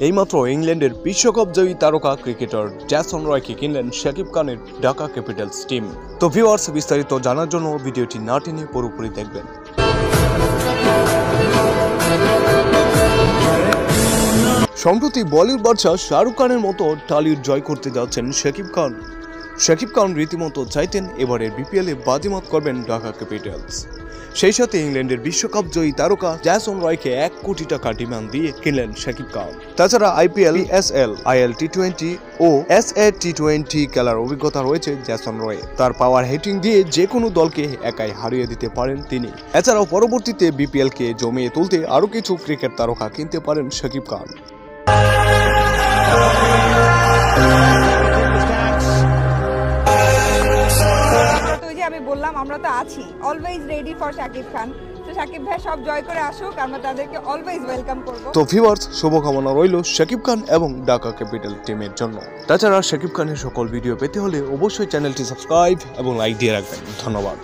এইমাত্র ইংল্যান্ডের বিশ্বকাপ জয়ী তারকা ক্রিকেটার জ্যাসন রয়কে কিনলেন শাকিব খানের ঢাকা ক্যাপিটালস টিম। তো ভিউয়ার্স, বিস্তারিত জানার জন্য ভিডিওটি না টেনে পুরোপুরি দেখবেন। সম্প্রতি বলিউড বাদশা শাহরুখ খানের মতো টলিউড জয় করতে যাচ্ছেন শাকিব খান। শাকিব খান রীতিমতো চাইতেন এবারের বিপিএলে বাজিমাত করবেন ঢাকা ক্যাপিটালস। সেই সাথে ইংল্যান্ডের বিশ্বকাপ জয়ী তারকা জ্যাসন রয়কে 1 কোটি টাকা ডিমান্ড দিয়ে কিনলেন শাকিব খান। তাছাড়া আইপিএল, পিএসএল, আইএল টি20 ও এসএ টি20 খেলার অভিজ্ঞতা রয়েছে জ্যাসন রয়ে। তার পাওয়ার হিটিং দিয়ে যে কোনো দলকে একাই হারিয়ে দিতে পারেন তিনি। এছাড়াও পরবর্তীতে বিপিএল কে জমিয়ে তুলতে আরো কিছু ক্রিকেট তারকা কিনতে পারেন শাকিব খান। আমি বললাম আমরা তো আছি always ready for Shakib Khan. তো শাকিব ভাই সব জয় করে আসুক, আমরা তাদেরকে অলওয়েজ ওয়েলকাম করব। তো ভিউয়ার্স, শুভকামনা রইল শাকিব খান এবং ঢাকা ক্যাপিটাল টিমের জন্য। তাছাড়া শাকিব খানের সকল ভিডিও পেতে হলে অবশ্যই চ্যানেলটি সাবস্ক্রাইব এবং লাইক দিয়ে রাখবেন। ধন্যবাদ।